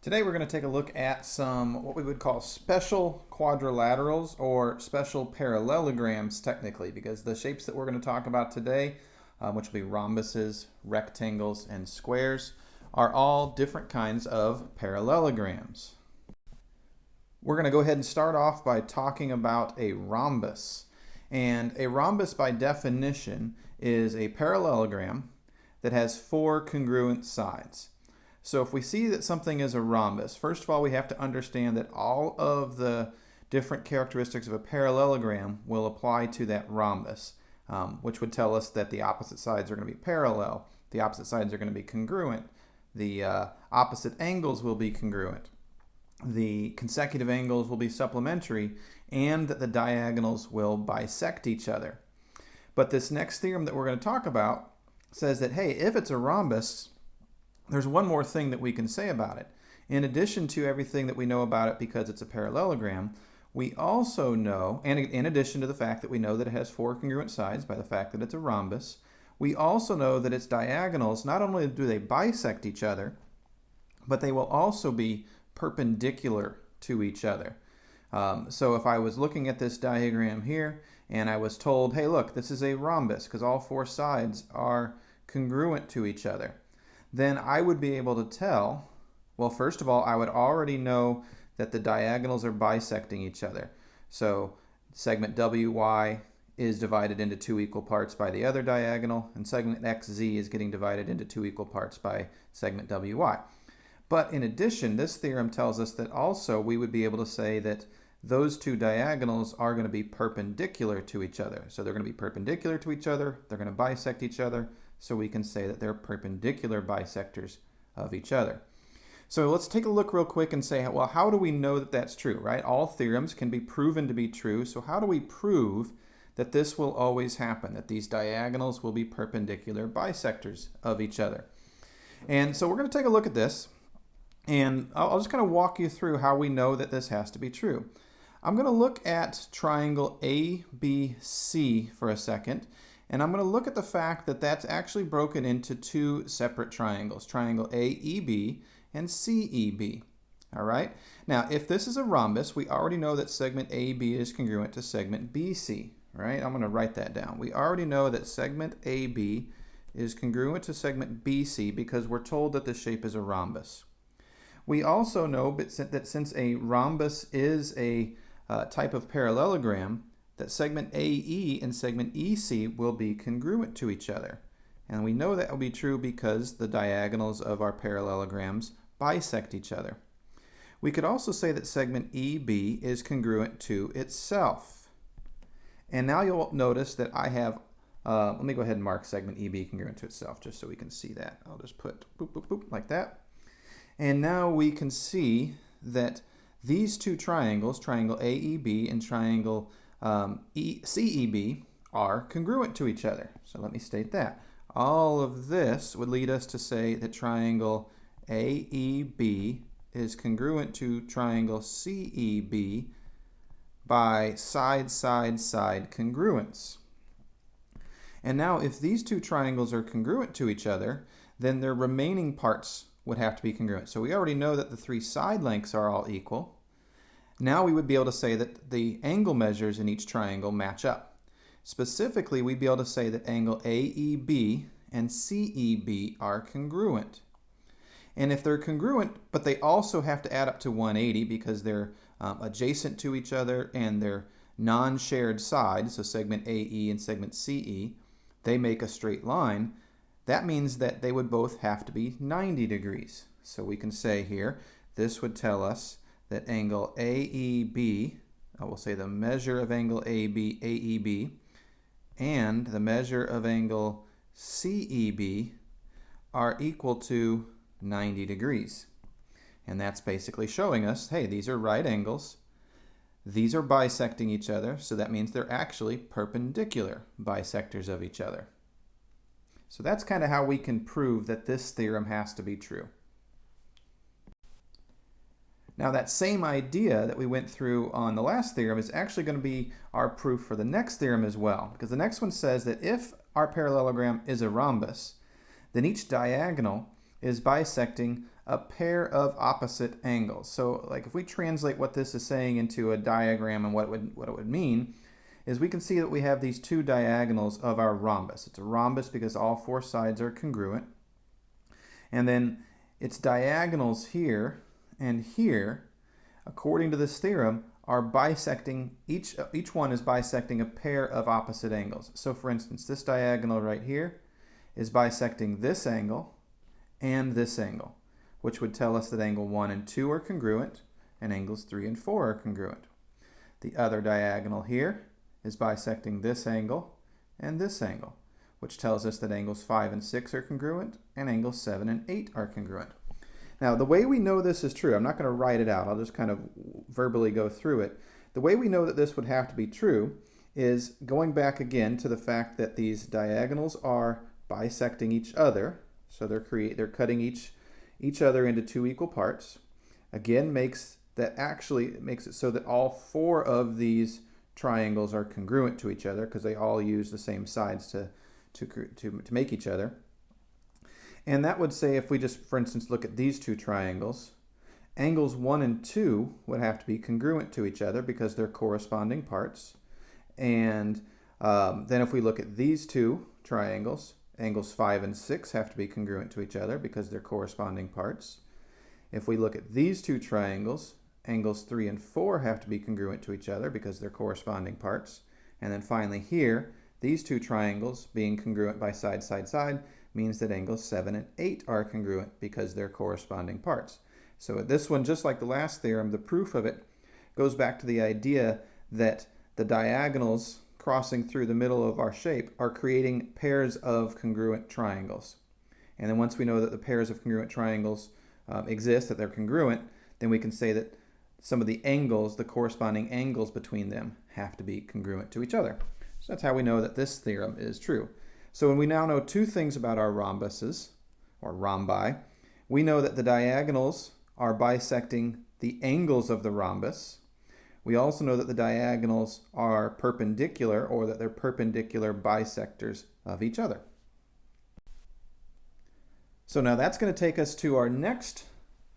Today we're going to take a look at some what we would call special quadrilaterals or special parallelograms technically, because the shapes that we're going to talk about today, which will be rhombuses, rectangles, and squares, are all different kinds of parallelograms. We're going to go ahead and start off by talking about a rhombus. And a rhombus by definition is a parallelogram that has four congruent sides. So if we see that something is a rhombus, first of all, we have to understand that all of the different characteristics of a parallelogram will apply to that rhombus, which would tell us that the opposite sides are going to be parallel, the opposite sides are going to be congruent, the opposite angles will be congruent, the consecutive angles will be supplementary, and that the diagonals will bisect each other. But this next theorem that we're going to talk about says that, hey, if it's a rhombus, there's one more thing that we can say about it. In addition to everything that we know about it because it's a parallelogram, we also know, and in addition to the fact that we know that it has four congruent sides by the fact that it's a rhombus, we also know that its diagonals, not only do they bisect each other, but they will also be perpendicular to each other. So if I was looking at this diagram here and I was told, hey, look, this is a rhombus because all four sides are congruent to each other, then I would be able to tell, well, first of all, I would already know that the diagonals are bisecting each other. So segment WY is divided into two equal parts by the other diagonal, and segment XZ is getting divided into two equal parts by segment WY. But in addition, this theorem tells us that also we would be able to say that those two diagonals are going to be perpendicular to each other. So they're going to be perpendicular to each other, they're going to bisect each other, so we can say that they're perpendicular bisectors of each other. So let's take a look real quick and say, well, how do we know that that's true, right? All theorems can be proven to be true, so how do we prove that this will always happen, that these diagonals will be perpendicular bisectors of each other? And so we're going to take a look at this, and I'll just kind of walk you through how we know that this has to be true. I'm going to look at triangle ABC for a second, and I'm going to look at the fact that that's actually broken into two separate triangles, triangle AEB and CEB. All right. Now, if this is a rhombus, we already know that segment AB is congruent to segment BC. Right? I'm going to write that down. We already know that segment AB is congruent to segment BC because we're told that the shape is a rhombus. We also know that since a rhombus is a type of parallelogram, that segment AE and segment EC will be congruent to each other. And we know that will be true because the diagonals of our parallelograms bisect each other. We could also say that segment EB is congruent to itself. And now you'll notice that I have, let me go ahead and mark segment EB congruent to itself just so we can see that. I'll just put boop, boop, boop like that. And now we can see that these two triangles, triangle AEB and triangle CEB, are congruent to each other. So let me state that. All of this would lead us to say that triangle AEB is congruent to triangle CEB by side-side-side congruence. And now if these two triangles are congruent to each other, then their remaining parts would have to be congruent. So we already know that the three side lengths are all equal. Now we would be able to say that the angle measures in each triangle match up. Specifically, we'd be able to say that angle AEB and CEB are congruent. And if they're congruent, but they also have to add up to 180 because they're adjacent to each other and they're non-shared sides, so segment AE and segment CE, they make a straight line. That means that they would both have to be 90 degrees. So we can say here, this would tell us that angle AEB, I will say the measure of angle AEB, and the measure of angle CEB are equal to 90 degrees. And that's basically showing us, hey, these are right angles. These are bisecting each other, so that means they're actually perpendicular bisectors of each other. So that's kind of how we can prove that this theorem has to be true. Now that same idea that we went through on the last theorem is actually going to be our proof for the next theorem as well, because the next one says that if our parallelogram is a rhombus, then each diagonal is bisecting a pair of opposite angles. So like if we translate what this is saying into a diagram and what it would mean, is we can see that we have these two diagonals of our rhombus. It's a rhombus because all four sides are congruent. And then its diagonals here and here, according to this theorem, are bisecting, each one is bisecting a pair of opposite angles. So for instance, this diagonal right here is bisecting this angle and this angle, which would tell us that angle 1 and 2 are congruent and angles 3 and 4 are congruent. The other diagonal here is bisecting this angle and this angle, which tells us that angles 5 and 6 are congruent and angles 7 and 8 are congruent. Now, the way we know this is true, I'm not going to write it out, I'll just kind of verbally go through it. The way we know that this would have to be true is going back again to the fact that these diagonals are bisecting each other, so they're cutting each other into two equal parts. Again, makes it so that all four of these triangles are congruent to each other because they all use the same sides to make each other. And that would say, if we just, for instance, look at these two triangles, angles 1 and 2 would have to be congruent to each other because they're corresponding parts. And then if we look at these two triangles, angles 5 and 6 have to be congruent to each other because they're corresponding parts. If we look at these two triangles, angles 3 and 4 have to be congruent to each other because they're corresponding parts. And then finally here, these two triangles being congruent by side, side, side means that angles 7 and 8 are congruent because they're corresponding parts. So this one, just like the last theorem, the proof of it goes back to the idea that the diagonals crossing through the middle of our shape are creating pairs of congruent triangles. And then once we know that the pairs of congruent triangles exist, that they're congruent, then we can say that some of the angles, the corresponding angles between them, have to be congruent to each other. So that's how we know that this theorem is true. So when we now know two things about our rhombuses, or rhombi, we know that the diagonals are bisecting the angles of the rhombus. We also know that the diagonals are perpendicular, or that they're perpendicular bisectors of each other. So now that's going to take us to our next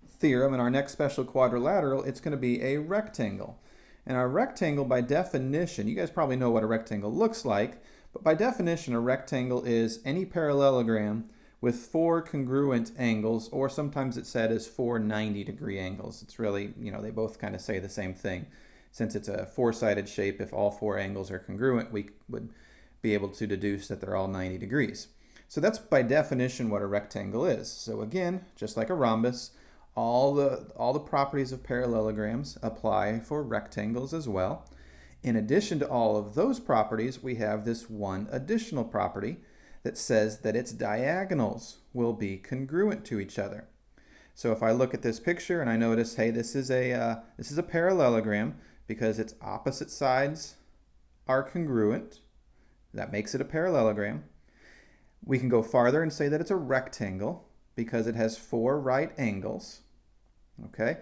theorem and our next special quadrilateral. It's going to be a rectangle. And our rectangle, by definition, you guys probably know what a rectangle looks like, but by definition, a rectangle is any parallelogram with four congruent angles, or sometimes it's said as four 90-degree angles. It's really, they both kind of say the same thing. Since it's a four-sided shape, if all four angles are congruent, we would be able to deduce that they're all 90 degrees. So that's by definition what a rectangle is. So again, just like a rhombus, all the properties of parallelograms apply for rectangles as well. In addition to all of those properties, we have this one additional property that says that its diagonals will be congruent to each other. So if I look at this picture and I notice, hey, this is a parallelogram because its opposite sides are congruent, that makes it a parallelogram. We can go farther and say that it's a rectangle because it has four right angles. Okay.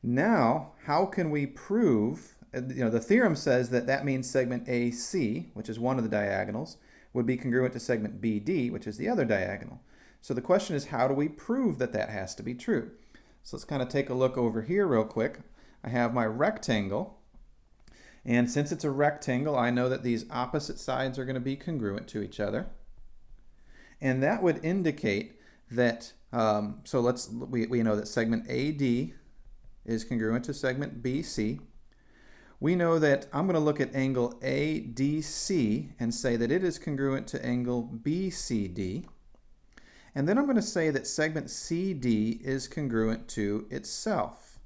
Now, how can we prove? The theorem says that means segment AC, which is one of the diagonals, would be congruent to segment BD, which is the other diagonal. So the question is, how do we prove that that has to be true? So let's kind of take a look over here real quick. I have my rectangle, and since it's a rectangle, I know that these opposite sides are going to be congruent to each other. And that would indicate that, we know that segment AD is congruent to segment BC. We know that I'm going to look at angle ADC and say that it is congruent to angle BCD. And then I'm going to say that segment CD is congruent to itself.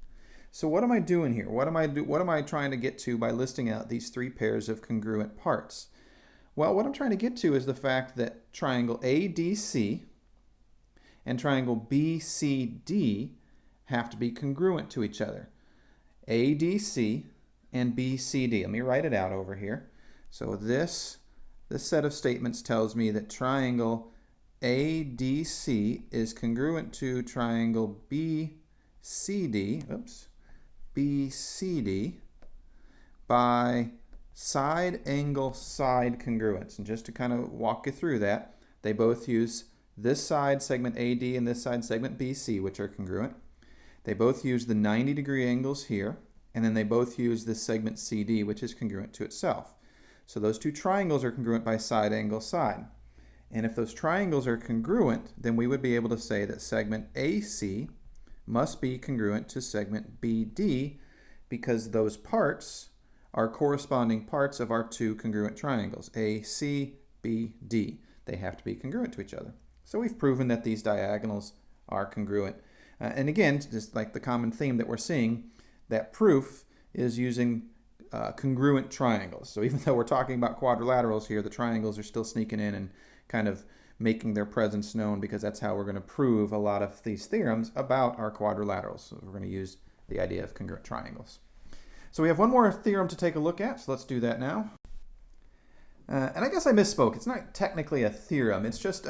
So what am I doing here? What am I trying to get to by listing out these three pairs of congruent parts? Well, what I'm trying to get to is the fact that triangle ADC and triangle BCD have to be congruent to each other. ADC and BCD. Let me write it out over here. So this set of statements tells me that triangle ADC is congruent to triangle BCD by side angle side congruence. And just to kind of walk you through that, they both use this side segment AD and this side segment BC, which are congruent. They both use the 90-degree angles here, and then they both use this segment CD, which is congruent to itself. So those two triangles are congruent by side angle side. And if those triangles are congruent, then we would be able to say that segment AC must be congruent to segment BD, because those parts are corresponding parts of our two congruent triangles, AC, BD. They have to be congruent to each other. So we've proven that these diagonals are congruent. And again, just like the common theme that we're seeing, that proof is using congruent triangles. So even though we're talking about quadrilaterals here, the triangles are still sneaking in and kind of making their presence known, because that's how we're going to prove a lot of these theorems about our quadrilaterals. So we're going to use the idea of congruent triangles. So we have one more theorem to take a look at, so let's do that now. And I guess I misspoke. It's not technically a theorem. It's just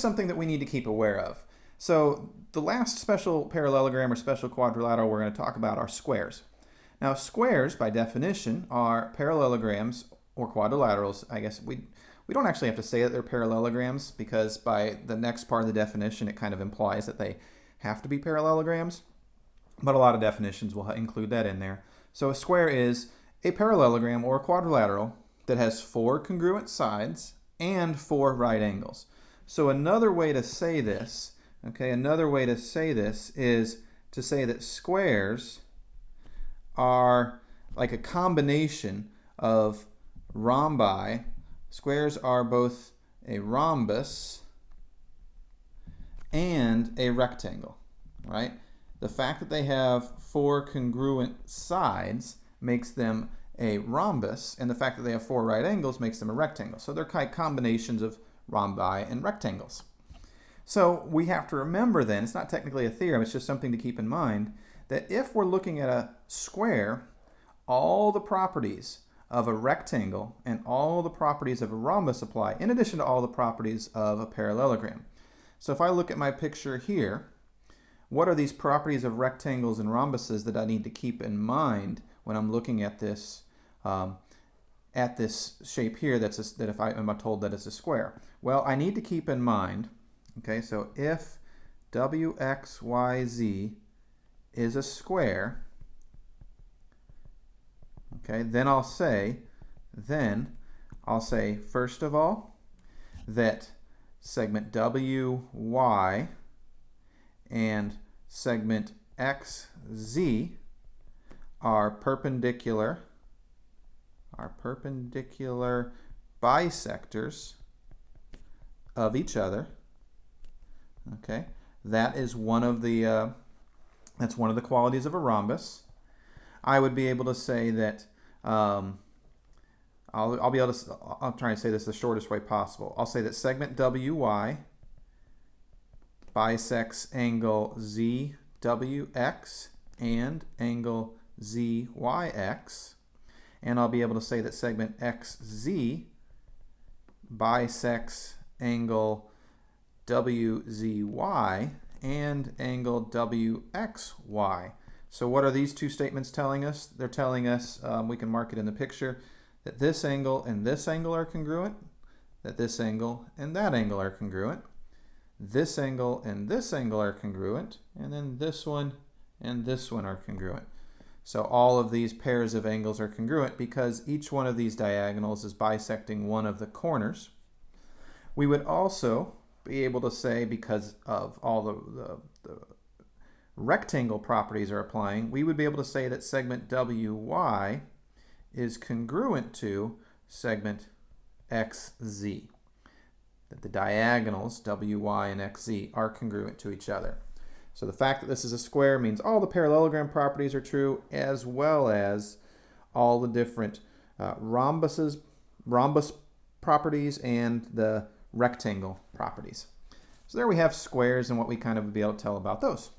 something that we need to keep aware of. So the last special parallelogram or special quadrilateral we're going to talk about are squares. Now squares, by definition, are parallelograms or quadrilaterals. I guess we don't actually have to say that they're parallelograms, because by the next part of the definition it kind of implies that they have to be parallelograms. But a lot of definitions will include that in there. So a square is a parallelogram or a quadrilateral that has 4 congruent sides and 4 right angles. So another way to say this, is to say that squares are like a combination of rhombi. Squares are both a rhombus and a rectangle, right? The fact that they have 4 congruent sides makes them a rhombus, and the fact that they have 4 right angles makes them a rectangle. So they're kind of combinations of rhombi and rectangles. So we have to remember then, it's not technically a theorem, it's just something to keep in mind, that if we're looking at a square, all the properties of a rectangle and all the properties of a rhombus apply, in addition to all the properties of a parallelogram. So if I look at my picture here, what are these properties of rectangles and rhombuses that I need to keep in mind when I'm looking at this shape here that if I am told that it's a square? Well, I need to keep in mind, okay, so if WXYZ is a square, okay, then I'll say first of all that segment WY and segment XZ are perpendicular bisectors of each other. Okay, that is one of the qualities of a rhombus. I would be able to say that I'll try and say this the shortest way possible. I'll say that segment WY bisects angle ZWX and angle ZYX, and I'll be able to say that segment XZ bisects angle WZY and angle WXY. So what are these two statements telling us? They're telling us, we can mark it in the picture, that this angle and this angle are congruent, that this angle and that angle are congruent, this angle and this angle are congruent, and then this one and this one are congruent. So all of these pairs of angles are congruent because each one of these diagonals is bisecting one of the corners. We would also be able to say, because of all the rectangle properties are applying, we would be able to say that segment WY is congruent to segment XZ. That the diagonals WY and XZ are congruent to each other. So the fact that this is a square means all the parallelogram properties are true, as well as all the different rhombus properties and the rectangle properties. So there we have squares and what we kind of be able to tell about those.